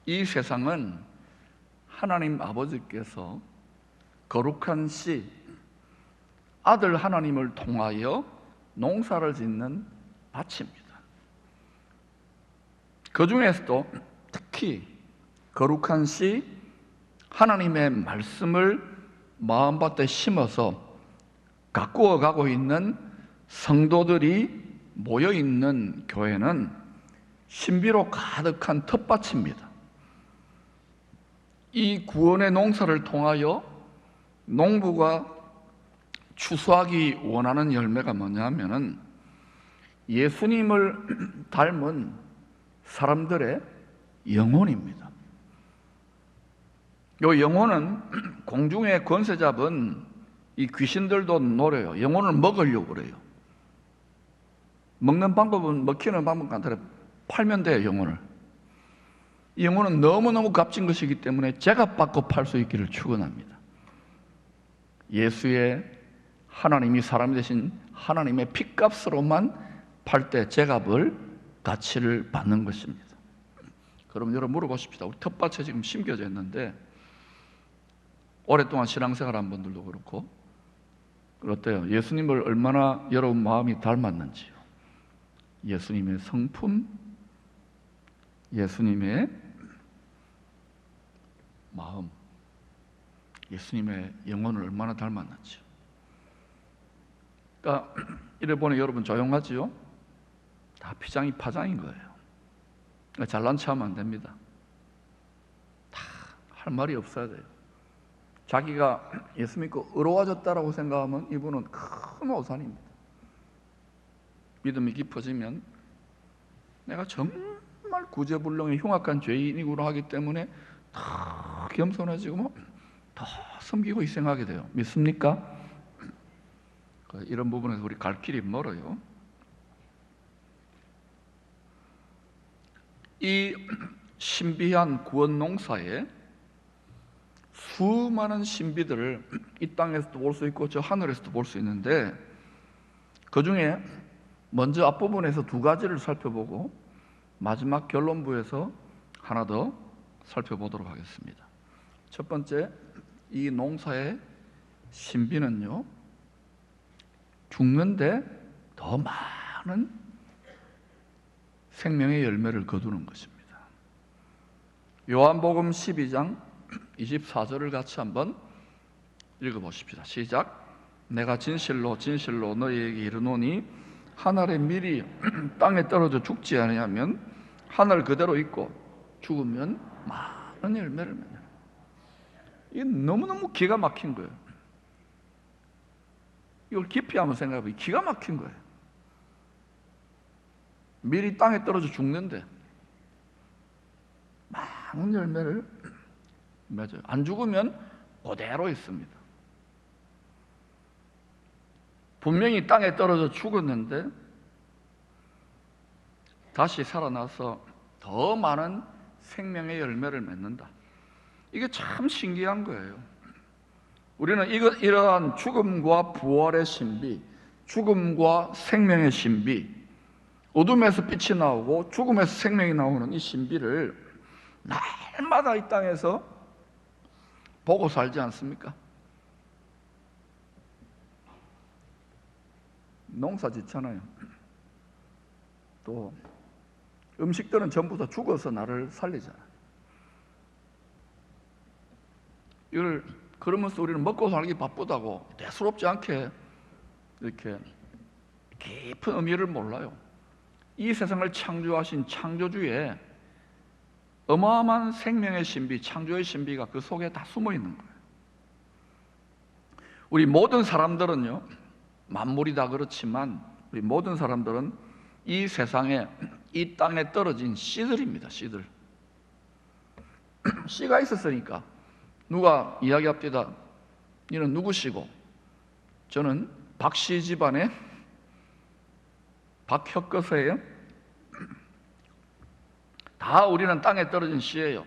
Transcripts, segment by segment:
이 세상은 하나님 아버지께서 거룩한 씨, 아들 하나님을 통하여 농사를 짓는 밭입니다. 그 중에서도 특히 거룩한 씨, 하나님의 말씀을 마음밭에 심어서 가꾸어 가고 있는 성도들이 모여있는 교회는 신비로 가득한 텃밭입니다. 이 구원의 농사를 통하여 농부가 추수하기 원하는 열매가 뭐냐면은 예수님을 닮은 사람들의 영혼입니다. 이 영혼은 공중의 권세 잡은 이 귀신들도 노려요. 영혼을 먹으려고 그래요. 먹는 방법은, 먹히는 방법은 간단해요. 팔면 돼요, 영혼을. 이 영혼은 너무너무 값진 것이기 때문에 제값받고 팔 수 있기를 축원합니다. 예수의 하나님이 사람이 되신 하나님의 핏값으로만 팔 때 제값을, 가치를 받는 것입니다. 그럼 여러분 물어보십시다. 우리 텃밭에 지금 심겨져 있는데 오랫동안 신앙생활 한 분들도 그렇고 어때요? 예수님을 얼마나 여러분 마음이 닮았는지요. 예수님의 성품, 예수님의 마음, 예수님의 영혼을 얼마나 닮았는지요. 그러니까 이래 보니 여러분 조용하지요? 다 피장이 파장인 거예요. 그러니까 잘난 척하면 안 됩니다. 다 할 말이 없어야 돼요. 자기가 예수 믿고 의로워졌다라고 생각하면 이분은 큰 오산입니다. 믿음이 깊어지면 내가 정말 구제불능의 흉악한 죄인이구나 하기 때문에 더 겸손해지고 더 섬기고 희생하게 돼요. 믿습니까? 이런 부분에서 우리 갈 길이 멀어요. 이 신비한 구원 농사에 수많은 신비들을 이 땅에서도 볼 수 있고 저 하늘에서도 볼 수 있는데 그 중에 먼저 앞부분에서 두 가지를 살펴보고 마지막 결론부에서 하나 더 살펴보도록 하겠습니다. 첫 번째, 이 농사의 신비는요, 죽는데 더 많은 생명의 열매를 거두는 것입니다. 요한복음 12장 24절을 같이 한번 읽어보십시다. 시작. 내가 진실로 진실로 너희에게 이르노니 한 알의 밀이 땅에 떨어져 죽지 아니하면 하늘 그대로 있고 죽으면 많은 열매를 맺느니라. 이게 너무너무 기가 막힌 거예요. 이걸 깊이 한번 생각해보면 기가 막힌 거예요. 밀이 땅에 떨어져 죽는데 많은 열매를 맺어요. 안 죽으면 그대로 있습니다. 분명히 땅에 떨어져 죽었는데 다시 살아나서 더 많은 생명의 열매를 맺는다. 이게 참 신기한 거예요. 우리는 이러한 죽음과 부활의 신비, 죽음과 생명의 신비, 어둠에서 빛이 나오고 죽음에서 생명이 나오는 이 신비를 날마다 이 땅에서 보고 살지 않습니까? 농사 짓잖아요. 또 음식들은 전부 다 죽어서 나를 살리잖아요. 이걸 그러면서 우리는 먹고 살기 바쁘다고 대수롭지 않게 이렇게 깊은 의미를 몰라요. 이 세상을 창조하신 창조주의 어마어마한 생명의 신비, 창조의 신비가 그 속에 다 숨어 있는 거예요. 우리 모든 사람들은요, 만물이 다 그렇지만 우리 모든 사람들은 이 세상에, 이 땅에 떨어진 씨들입니다. 씨들. 씨가 있었으니까 누가 이야기합니다. 너는 누구시고? 저는 박씨 집안의 박혁거세예요. 다 다 우리는 땅에 떨어진 씨예요.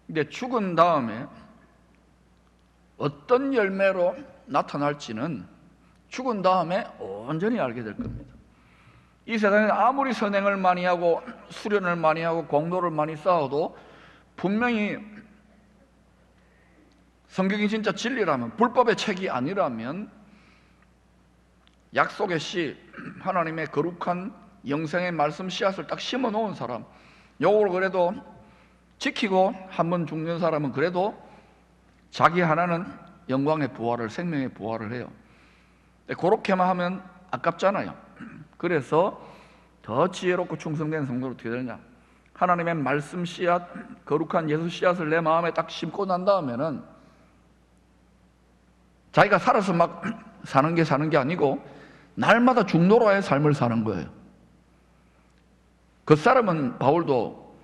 근데 죽은 다음에 어떤 열매로 나타날지는 죽은 다음에 온전히 알게 될 겁니다. 이 세상에 아무리 선행을 많이 하고 수련을 많이 하고 공로를 많이 쌓아도 분명히 성경이 진짜 진리라면, 불법의 책이 아니라면 약속의 씨, 하나님의 거룩한 영생의 말씀 씨앗을 딱 심어 놓은 사람, 요걸 그래도 지키고 한 번 죽는 사람은 그래도 자기 하나는 영광의 부활을, 생명의 부활을 해요. 그렇게만 하면 아깝잖아요. 그래서 더 지혜롭고 충성된 성도는 어떻게 되느냐, 하나님의 말씀 씨앗, 거룩한 예수 씨앗을 내 마음에 딱 심고 난 다음에는 자기가 살아서 막 사는 게 아니고 날마다 중노라의 삶을 사는 거예요. 그 사람은 바울도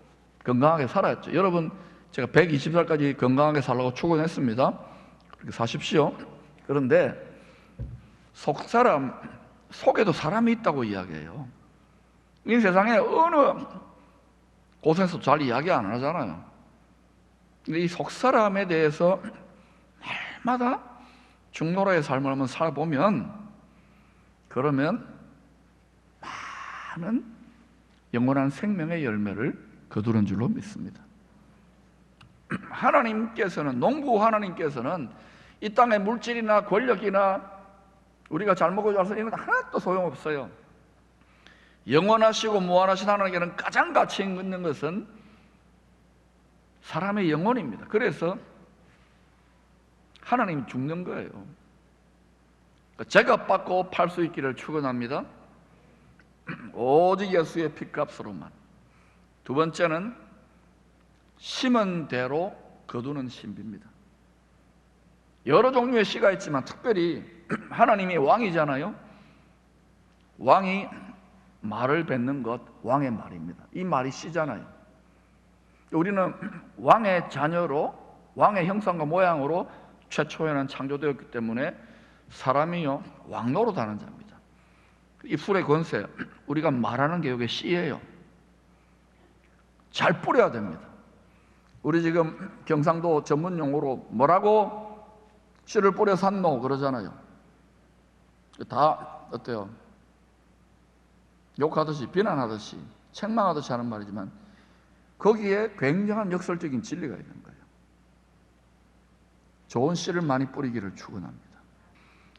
건강하게 살았죠. 여러분, 제가 120살까지 건강하게 살라고 축원했습니다. 그렇게 사십시오. 그런데 속에도 사람이 있다고 이야기해요. 이 세상에 어느 곳에서 잘 이야기 안 하잖아요. 근데 이 속사람에 대해서 날마다 중노라의 삶을 한번 살아보면, 그러면 많은 영원한 생명의 열매를 거두는 줄로 믿습니다. 하나님께서는, 농부 하나님께서는 이 땅의 물질이나 권력이나 우리가 잘 먹고 잘 사는 이런 건 하나도 소용없어요. 영원하시고 무한하신 하나님께는 가장 가치 있는 것은 사람의 영혼입니다. 그래서 하나님이 죽는 거예요. 제가 받고 팔 수 있기를 축원합니다. 오직 예수의 피값으로만. 두 번째는 심은 대로 거두는 신비입니다. 여러 종류의 씨가 있지만 특별히 하나님이 왕이잖아요. 왕이 말을 뱉는 것, 왕의 말입니다. 이 말이 씨잖아요. 우리는 왕의 자녀로, 왕의 형상과 모양으로 최초에는 창조되었기 때문에 사람이요 왕노릇하는 자입니다. 입술의 권세, 우리가 말하는 게 이게 씨예요. 잘 뿌려야 됩니다. 우리 지금 경상도 전문 용어로 뭐라고 씨를 뿌려 샀노 그러잖아요. 다 어때요? 욕하듯이, 비난하듯이, 책망하듯이 하는 말이지만 거기에 굉장한 역설적인 진리가 있는 거예요. 좋은 씨를 많이 뿌리기를 축원합니다.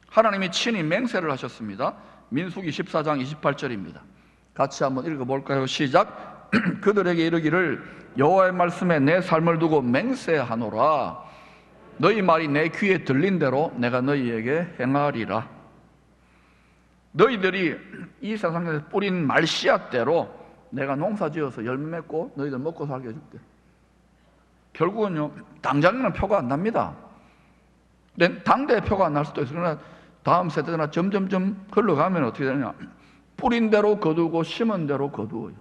하나님이 친히 맹세를 하셨습니다. 민수기 14장 28절입니다. 같이 한번 읽어볼까요? 시작. 그들에게 이르기를 여호와의 말씀에 내 삶을 두고 맹세하노라. 너희 말이 내 귀에 들린 대로 내가 너희에게 행하리라. 너희들이 이 세상에서 뿌린 말씨앗대로 내가 농사지어서 열매 맺고 너희들 먹고 살게 해줄게. 결국은요, 당장에는 표가 안 납니다. 당대에 표가 안 날 수도 있어요. 그러나 다음 세대나 점점점 흘러가면 어떻게 되느냐, 뿌린 대로 거두고 심은 대로 거두어요.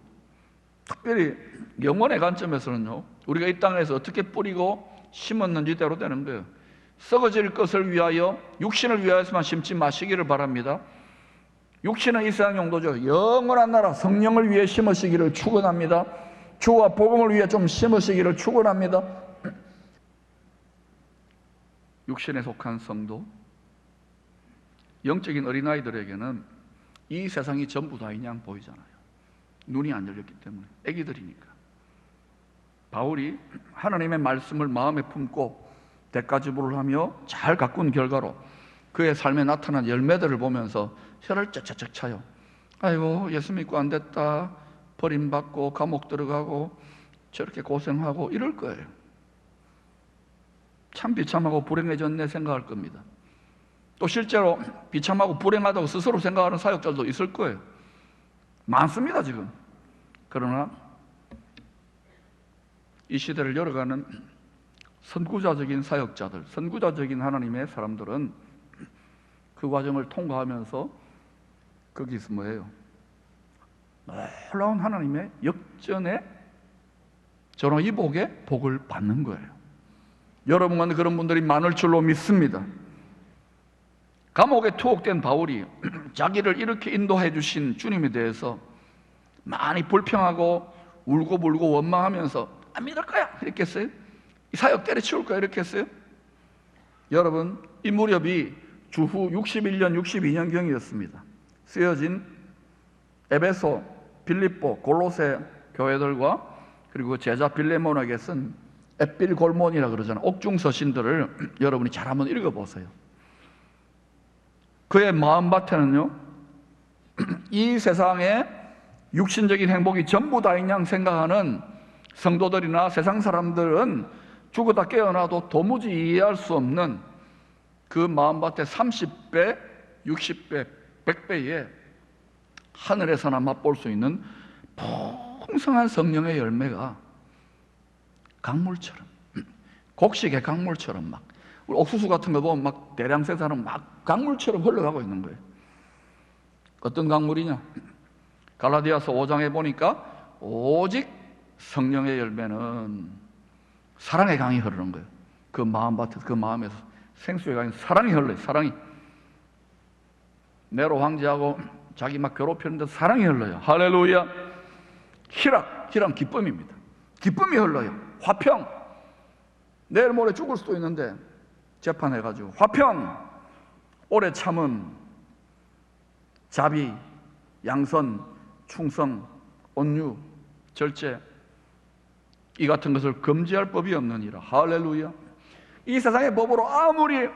특별히 영혼의 관점에서는요, 우리가 이 땅에서 어떻게 뿌리고 심었는지 대로 되는 거예요. 썩어질 것을 위하여, 육신을 위하여서만 심지 마시기를 바랍니다. 육신은 이 세상 용도죠. 영원한 나라 성령을 위해 심으시기를 축원합니다. 주와 복음을 위해 좀 심으시기를 축원합니다. 육신에 속한 성도, 영적인 어린아이들에게는 이 세상이 전부 다인 양 보이잖아요. 눈이 안 열렸기 때문에, 애기들이니까. 바울이 하나님의 말씀을 마음에 품고 대가지불을 하며 잘 가꾼 결과로 그의 삶에 나타난 열매들을 보면서 혀를 쩍쩍쩍 차요. 아이고, 예수 믿고 안 됐다, 버림받고 감옥 들어가고 저렇게 고생하고 이럴 거예요. 참 비참하고 불행해졌네 생각할 겁니다. 또 실제로 비참하고 불행하다고 스스로 생각하는 사역자들도 있을 거예요. 많습니다 지금. 그러나 이 시대를 열어가는 선구자적인 사역자들, 선구자적인 하나님의 사람들은 그 과정을 통과하면서 거기서 뭐예요? 놀라운 하나님의 역전의 전화위복의 복을 받는 거예요. 여러분은 그런 분들이 많을 줄로 믿습니다. 감옥에 투옥된 바울이 자기를 이렇게 인도해 주신 주님에 대해서 많이 불평하고 울고불고 원망하면서 안 믿을 거야 이렇게 했어요? 이 사역 때려치울 거야 이렇게 했어요? 여러분, 이 무렵이 주후 61년 62년경이었습니다. 쓰여진 에베소, 빌립보, 골로새 교회들과 그리고 제자 빌레몬에게 쓴 앳빌골몬이라 그러잖아요. 옥중서신들을 여러분이 잘 한번 읽어보세요. 그의 마음밭에는요, 이 세상에 육신적인 행복이 전부 다인 양 생각하는 성도들이나 세상 사람들은 죽어다 깨어나도 도무지 이해할 수 없는 그 마음밭에 30배, 60배, 100배의 하늘에서나 맛볼 수 있는 풍성한 성령의 열매가 강물처럼, 곡식의 강물처럼 막, 우리 옥수수 같은 거 보면 막 대량 생산은 막 강물처럼 흘러가고 있는 거예요. 어떤 강물이냐? 갈라디아서 5장에 보니까 오직 성령의 열매는 사랑의 강이 흐르는 거예요. 그 마음밭에서, 그 마음에서 생수의 강이, 사랑이 흘러요. 사랑이. 네로 황제하고 자기 막 괴롭히는데 사랑이 흘러요. 할렐루야. 희락은 기쁨입니다. 기쁨이 흘러요. 화평. 내일 모레 죽을 수도 있는데 재판해가지고 화평, 오래 참음, 자비, 양선, 충성, 온유, 절제, 이 같은 것을 금지할 법이 없느니라. 할렐루야. 이 세상의 법으로 아무리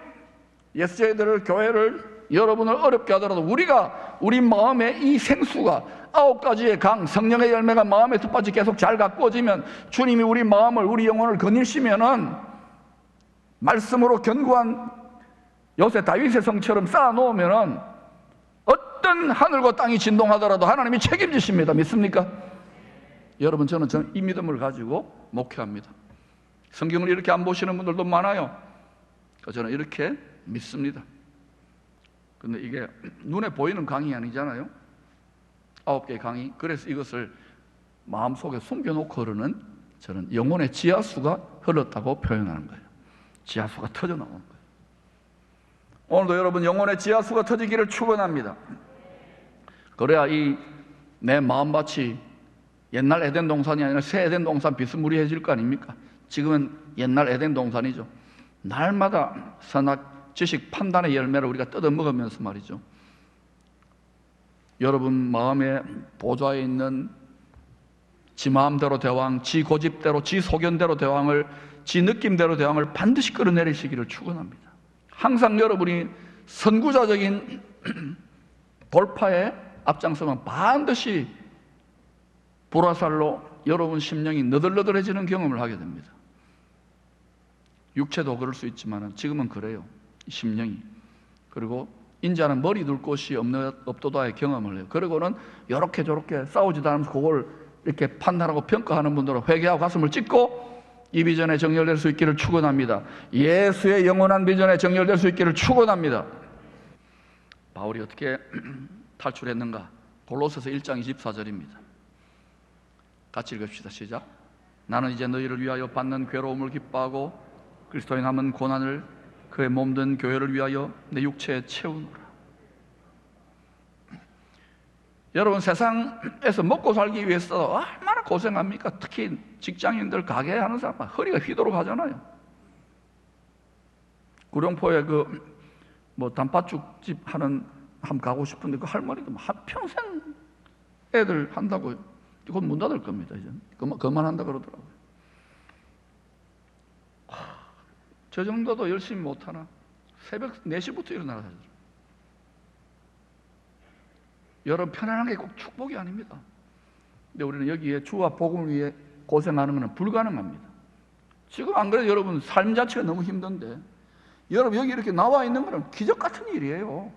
예수제들을, 교회를, 여러분을 어렵게 하더라도 우리가 우리 마음에 이 생수가 9가지의 강, 성령의 열매가 마음에 두 계속 잘 가꾸어지면, 주님이 우리 마음을, 우리 영혼을 거닐시면은 말씀으로 견고한 요새 다윗의 성처럼 쌓아놓으면은 어떤 하늘과 땅이 진동하더라도 하나님이 책임지십니다. 믿습니까? 여러분, 저는 이 믿음을 가지고 목회합니다. 성경을 이렇게 안 보시는 분들도 많아요. 저는 이렇게 믿습니다. 근데 이게 눈에 보이는 강이 아니잖아요. 9개의 강이. 그래서 이것을 마음속에 숨겨놓고 흐르는, 저는 영혼의 지하수가 흘렀다고 표현하는 거예요. 지하수가 터져 나오는 거예요. 오늘도 여러분, 영혼의 지하수가 터지기를 축원합니다. 그래야 이 내 마음밭이 옛날 에덴 동산이 아니라 새 에덴 동산 비스무리해질 거 아닙니까? 지금은 옛날 에덴 동산이죠. 날마다 선악, 지식, 판단의 열매를 우리가 뜯어먹으면서 말이죠, 여러분 마음의 보좌에 있는 지 마음대로 대왕, 지 고집대로, 지 소견대로 대왕을, 지 느낌대로 대왕을 반드시 끌어내리시기를 축원합니다. 항상 여러분이 선구자적인 돌파에 앞장서면 반드시 불화살로 여러분 심령이 너덜너덜해지는 경험을 하게 됩니다. 육체도 그럴 수 있지만 지금은 그래요. 심령이. 그리고 인자는 머리 둘 곳이 없도다의 경험을 해요. 그리고는 이렇게 저렇게 싸우지도 않으면서 그걸 이렇게 판단하고 평가하는 분들은 회개하고 가슴을 찢고 이 비전에 정렬될 수 있기를 축원합니다. 예수의 영원한 비전에 정렬될 수 있기를 축원합니다. 바울이 어떻게 탈출했는가? 골로새서 1장 24절입니다. 같이 읽읍시다. 시작. 나는 이제 너희를 위하여 받는 괴로움을 기뻐하고 그리스도의 남은 고난을 그의 몸된 교회를 위하여 내 육체에 채우노라. 여러분, 세상에서 먹고 살기 위해서 얼마나 고생합니까? 특히 직장인들, 가게 하는 사람 허리가 휘도록 하잖아요. 구룡포에 단팥죽집 한번 가고 싶은데 그 할머니도 한평생 애들 한다고, 곧 문 닫을 겁니다. 이제 그만한다 그러더라고요. 저 정도도 열심히 못하나? 새벽 4시부터 일어나야 되죠. 여러분, 편안한 게 꼭 축복이 아닙니다. 근데 우리는 여기에 주와 복음을 위해 고생하는 것은 불가능합니다. 지금 안 그래도 여러분 삶 자체가 너무 힘든데, 여러분 여기 이렇게 나와 있는 것은 기적 같은 일이에요.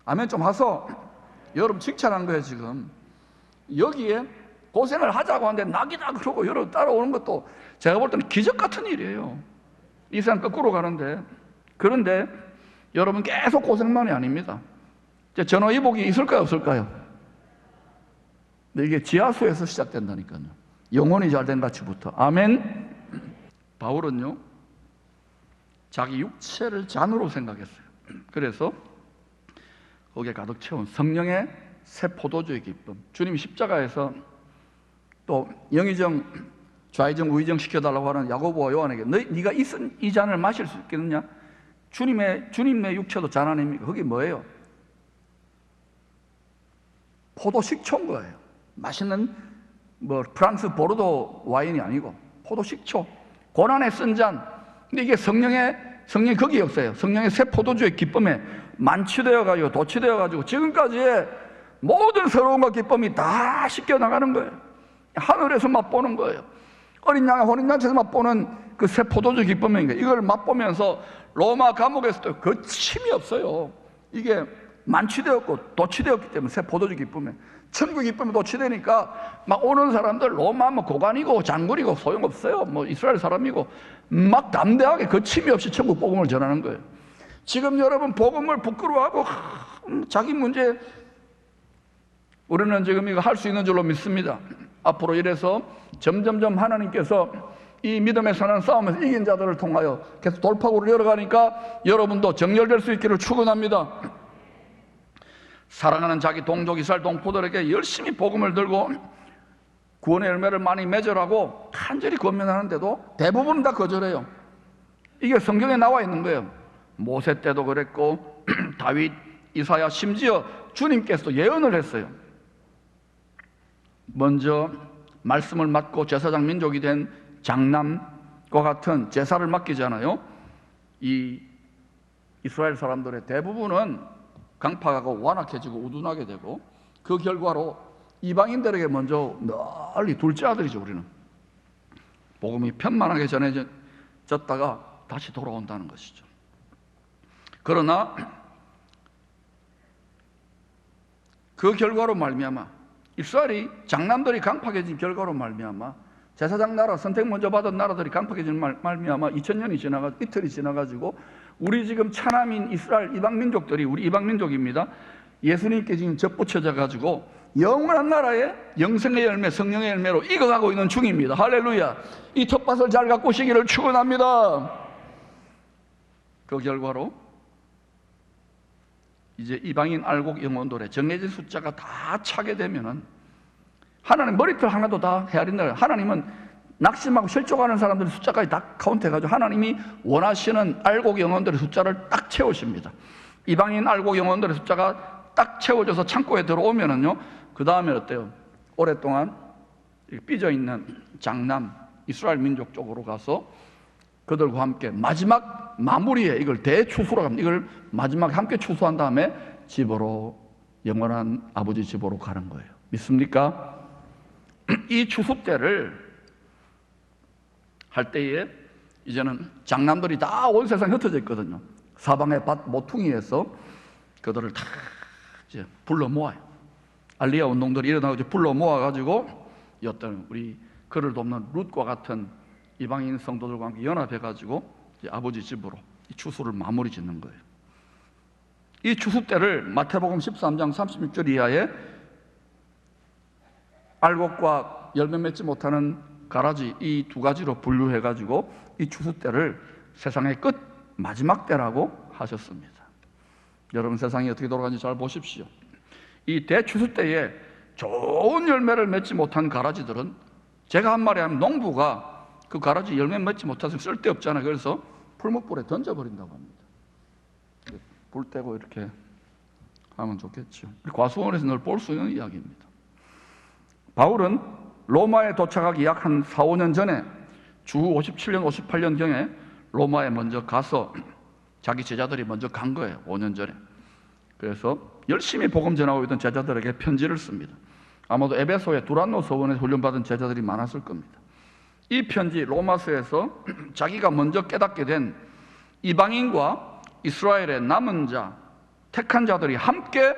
아멘 좀 하소. 여러분 칭찬한 거예요. 지금 여기에 고생을 하자고 하는데 낙이다 그러고 여러분 따라오는 것도 제가 볼 때는 기적 같은 일이에요. 이 세상 거꾸로 가는데. 그런데 여러분 계속 고생만이 아닙니다. 전어위복이 있을까요, 없을까요? 근데 이게 지하수에서 시작된다니까요. 영혼이 잘된 가치부터. 아멘. 바울은요, 자기 육체를 잔으로 생각했어요. 그래서 거기에 가득 채운 성령의 새 포도주의 기쁨. 주님이 십자가에서 또 영의정, 좌의정, 우의정 시켜달라고 하는 야고보와 요한에게 네가 이 잔을 마실 수 있겠느냐? 주님의 육체도 잔 아닙니까? 그게 뭐예요? 포도 식초인 거예요. 맛있는 프랑스 보르도 와인이 아니고 포도 식초. 고난에 쓴 잔. 근데 이게 성령이 거기 없어요. 성령의 새 포도주의 기쁨에 만취되어 가지고 도취되어 가지고 지금까지의 모든 서러움과 기쁨이 다 씻겨 나가는 거예요. 하늘에서 맛보는 거예요. 어린 양의 혼인잔치에서 맛보는 그 새 포도주 기쁨인 거예요. 이걸 맛보면서 로마 감옥에서도 거침이 없어요. 이게 만취되었고 도취되었기 때문에 새 포도주 기쁨에, 천국 기쁨에 도취되니까 막 오는 사람들 로마 고관이고 장군이고 소용없어요. 이스라엘 사람이고 막 담대하게 거침이 없이 천국 복음을 전하는 거예요. 지금 여러분 복음을 부끄러워하고 자기 문제, 우리는 지금 이거 할 수 있는 줄로 믿습니다. 앞으로 이래서 점점점 하나님께서 이 믿음에 사는 싸움에서 이긴 자들을 통하여 계속 돌파구를 열어가니까 여러분도 정렬될 수 있기를 축원합니다. 사랑하는 자기 동족 이스라엘 동포들에게 열심히 복음을 들고 구원의 열매를 많이 맺으라고 간절히 권면하는데도 대부분 다 거절해요. 이게 성경에 나와 있는 거예요. 모세 때도 그랬고 다윗, 이사야, 심지어 주님께서도 예언을 했어요. 먼저 말씀을 맡고 제사장 민족이 된 장남과 같은 제사를 맡기잖아요. 이 이스라엘 사람들의 대부분은 강팍하고 완악해지고 우둔하게 되고, 그 결과로 이방인들에게 먼저 널리 둘째 아들이죠. 우리는 복음이 편만하게 전해졌다가 다시 돌아온다는 것이죠. 그러나 그 결과로 말미암아 이스라엘이 장남들이 강팍해진 결과로 말미암아 제사장 나라, 선택 먼저 받은 나라들이 강팍해진 말미암아 2000년이 지나가 이틀이 지나가지고 우리 지금 차남인 이스라엘 이방 민족들이, 우리 이방 민족입니다, 예수님께 지금 접붙여져 가지고 영원한 나라의 영생의 열매, 성령의 열매로 익어가고 있는 중입니다. 할렐루야. 이 텃밭을 잘 가꾸시기를 축원합니다. 그 결과로 이제 이방인 알곡 영혼들의 정해진 숫자가 다 차게 되면은 하나님 머리털 하나도 다 헤아린다. 하나님은 낙심하고 실족하는 사람들의 숫자까지 다 카운트해가지고 하나님이 원하시는 알곡 영혼들의 숫자를 딱 채우십니다. 이방인 알곡 영혼들의 숫자가 딱 채워져서 창고에 들어오면은요, 그 다음에 어때요? 오랫동안 삐져있는 장남 이스라엘 민족 쪽으로 가서 그들과 함께 마지막 마무리에 이걸 대추수라고 합니다. 이걸 마지막에 함께 추수한 다음에 집으로, 영원한 아버지 집으로 가는 거예요. 믿습니까? 이 추수 때를 할 때에 이제는 장남들이 다 온 세상에 흩어져 있거든요. 사방의 밭 모퉁이에서 그들을 다 이제 불러 모아요. 알리야 운동들이 일어나고 이제 불러 모아가지고 어떤 우리 그를 돕는 룻과 같은 이방인 성도들과 함께 연합해가지고 이제 아버지 집으로 이 추수를 마무리 짓는 거예요. 이 추수 때를 마태복음 13장 36절 이하에 알곡과 열매 맺지 못하는 가라지, 이 두 가지로 분류해가지고 이 추수 때를 세상의 끝 마지막 때라고 하셨습니다. 여러분, 세상이 어떻게 돌아가는지 잘 보십시오. 이 대추수 때에 좋은 열매를 맺지 못한 가라지들은, 제가 한 말에 하면 농부가 그 가라지 열매 맺지 못해서 쓸데없잖아요. 그래서 풀목불에 던져버린다고 합니다. 불 떼고 이렇게 하면 좋겠죠. 과수원에서 늘 볼 수 있는 이야기입니다. 바울은 로마에 도착하기 약 한 4, 5년 전에 주 57년, 58년경에 로마에 먼저 가서 자기 제자들이 먼저 간 거예요. 5년 전에. 그래서 열심히 복음 전하고 있던 제자들에게 편지를 씁니다. 아마도 에베소의 두란노 서원에서 훈련받은 제자들이 많았을 겁니다. 이 편지 로마서에서 자기가 먼저 깨닫게 된 이방인과 이스라엘의 남은 자, 택한 자들이 함께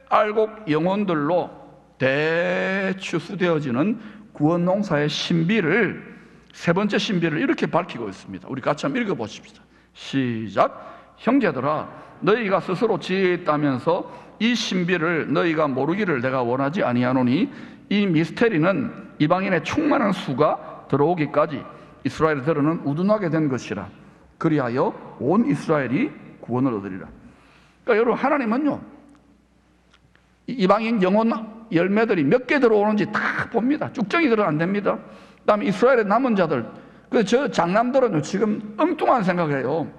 알곡 영혼들로 대추수되어지는 구원 농사의 신비를, 세 번째 신비를 이렇게 밝히고 있습니다. 우리 같이 한번 읽어보십시다. 시작. 형제들아, 너희가 스스로 지혜 있다면서 이 신비를 너희가 모르기를 내가 원하지 아니하노니, 이 미스테리는 이방인의 충만한 수가 들어오기까지 이스라엘들은 우둔하게 된 것이라. 그리하여 온 이스라엘이 구원을 얻으리라. 그러니까 여러분, 하나님은요, 이방인 영혼 열매들이 몇 개 들어오는지 다 봅니다. 쭉정이 들어 안 됩니다. 그다음에 이스라엘의 남은 자들, 저 장남들은요 지금 엉뚱한 생각을 해요.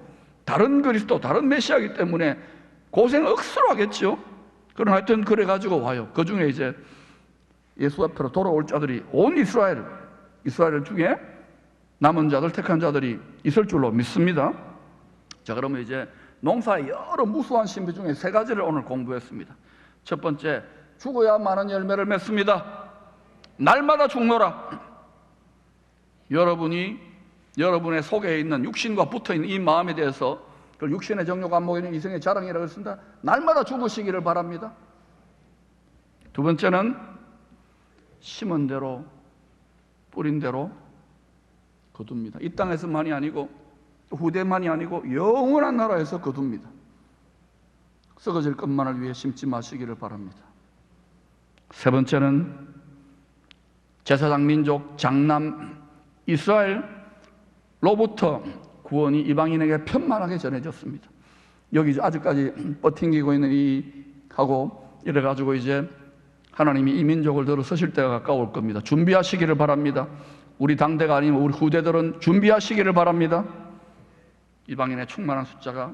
다른 그리스도, 다른 메시아이기 때문에 고생을 억수로 하겠죠. 그러나 하여튼 그래가지고 와요. 그 중에 이제 예수 앞으로 돌아올 자들이 온 이스라엘 중에 남은 자들, 택한 자들이 있을 줄로 믿습니다. 자, 그러면 이제 농사의 여러 무수한 신비 중에 세 가지를 오늘 공부했습니다. 첫 번째, 죽어야 많은 열매를 맺습니다. 날마다 죽노라. 여러분의 속에 있는 육신과 붙어있는 이 마음에 대해서, 그 육신의 정욕 안목에 있는 이성의 자랑이라고 했습니다. 날마다 죽으시기를 바랍니다. 두 번째는 심은 대로 뿌린 대로 거둡니다. 이 땅에서만이 아니고 후대만이 아니고 영원한 나라에서 거둡니다. 썩어질 것만을 위해 심지 마시기를 바랍니다. 세 번째는 제사장 민족 장남 이스라엘로부터 구원이 이방인에게 편만하게 전해졌습니다. 여기 아직까지 버팅기고 있는 하고 이래가지고 이제 하나님이 이 민족을 들어 서실 때가 가까울 겁니다. 준비하시기를 바랍니다. 우리 당대가 아니면 우리 후대들은 준비하시기를 바랍니다. 이방인의 충만한 숫자가,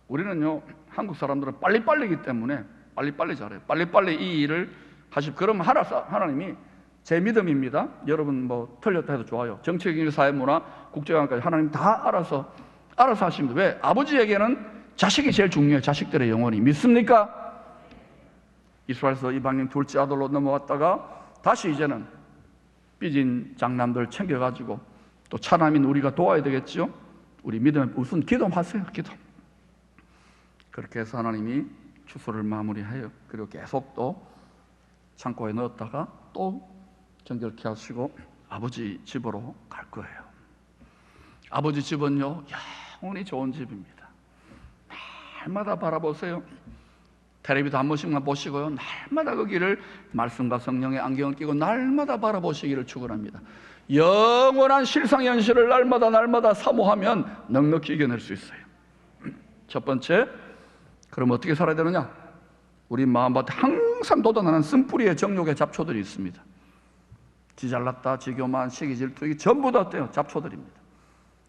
우리는요 한국 사람들은 빨리빨리이기 때문에 빨리빨리 잘해요. 빨리빨리 이 일을 그럼 하나님이 제 믿음입니다. 여러분 뭐 틀렸다 해도 좋아요. 정치적인 사회문화, 국제관계까지 하나님 다 알아서 하십니다. 왜? 아버지에게는 자식이 제일 중요해요. 자식들의 영혼이. 믿습니까? 이스라엘에서 이방인 둘째 아들로 넘어왔다가 다시 이제는 삐진 장남들 챙겨가지고 또 차남인 우리가 도와야 되겠죠. 우리 믿음의 우선 기도하세요. 기도. 그렇게 해서 하나님이 추수를 마무리해요. 그리고 계속 또 창고에 넣었다가 또 정결케 하시고 아버지 집으로 갈 거예요. 아버지 집은요 영원히 좋은 집입니다. 날마다 바라보세요. 텔레비도 한 번씩만 보시고요, 날마다 거기를 말씀과 성령의 안경을 끼고 날마다 바라보시기를 축원합니다. 영원한 실상현실을 날마다 사모하면 넉넉히 이겨낼 수 있어요. 첫 번째, 그럼 어떻게 살아야 되느냐? 우리 마음밭에 항상 돋아나는 쓴뿌리의 정욕의 잡초들이 있습니다. 지 잘났다, 지 교만, 시기 질투, 이게 전부 다 어때요? 잡초들입니다.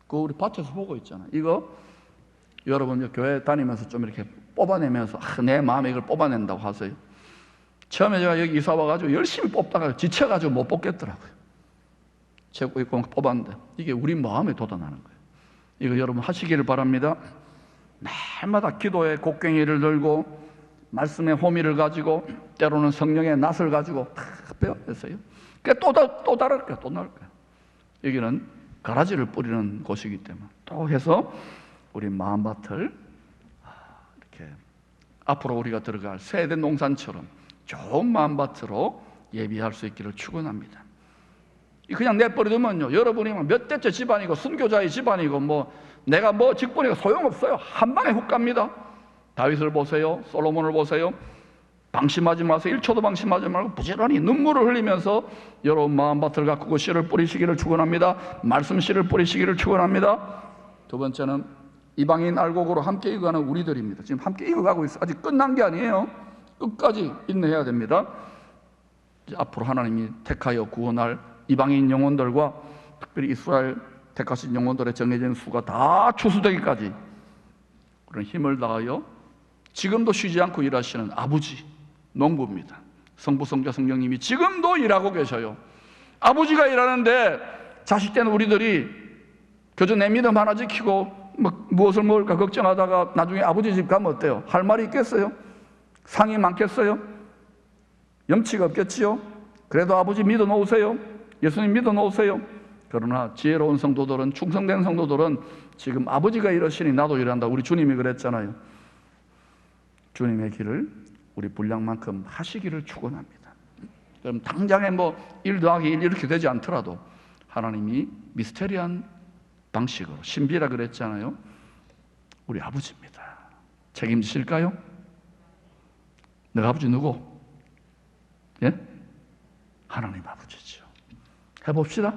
그거 우리 밭에서 보고 있잖아요. 이거 여러분 교회 다니면서 좀 이렇게 뽑아내면서 내 마음에 이걸 뽑아낸다고 하세요. 처음에 제가 여기 이사 와가지고 열심히 뽑다가 지쳐가지고 못 뽑겠더라고요. 채고 있고 뽑았는데 이게 우리 마음에 돋아나는 거예요. 이거 여러분 하시기를 바랍니다. 날마다 기도의 곡괭이를 들고 말씀의 호미를 가지고 때로는 성령의 낫을 가지고 탁 빼어냈어요. 또 다를 거예요. 또 나을 거예요. 여기는 가라지를 뿌리는 곳이기 때문에 또 해서 우리 마음밭을 이렇게 앞으로 우리가 들어갈 새된 농산처럼 좋은 마음밭으로 예비할 수 있기를 축원합니다. 그냥 내버려두면요, 여러분이 몇 대째 집안이고 순교자의 집안이고 뭐 내가 뭐 직분이고 소용없어요. 한 방에 훅 갑니다. 다윗을 보세요, 솔로몬을 보세요. 방심하지 마세요. 1초도 방심하지 말고 부지런히 눈물을 흘리면서 여러분 마음밭을 가꾸고 씨를 뿌리시기를 축원합니다. 말씀 씨를 뿌리시기를 축원합니다. 두 번째는 이방인 알곡으로 함께 익어가는 우리들입니다. 지금 함께 익어가고 있어요. 아직 끝난 게 아니에요. 끝까지 인내해야 됩니다. 이제 앞으로 하나님이 택하여 구원할 이방인 영혼들과 특별히 이스라엘 택하신 영혼들의 정해진 수가 다 추수되기까지 그런 힘을 다하여 지금도 쉬지 않고 일하시는 아버지, 농부입니다. 성부, 성자, 성령님이 지금도 일하고 계셔요. 아버지가 일하는데 자식된 우리들이 그저 내 믿음 하나 지키고 무엇을 먹을까 걱정하다가 나중에 아버지 집 가면 어때요? 할 말이 있겠어요? 상이 많겠어요? 염치가 없겠지요? 그래도 아버지 믿어 놓으세요. 예수님 믿어 놓으세요. 그러나 지혜로운 성도들은, 충성된 성도들은 지금 아버지가 이러시니 나도 일한다. 우리 주님이 그랬잖아요. 주님의 길을 우리 분량만큼 하시기를 축원합니다. 그럼 당장에 1 더하기 1 이렇게 되지 않더라도 하나님이 미스테리한 방식으로, 신비라 그랬잖아요. 우리 아버지입니다. 책임지실까요? 내가 아버지 누구? 예? 하나님 아버지죠. 해봅시다.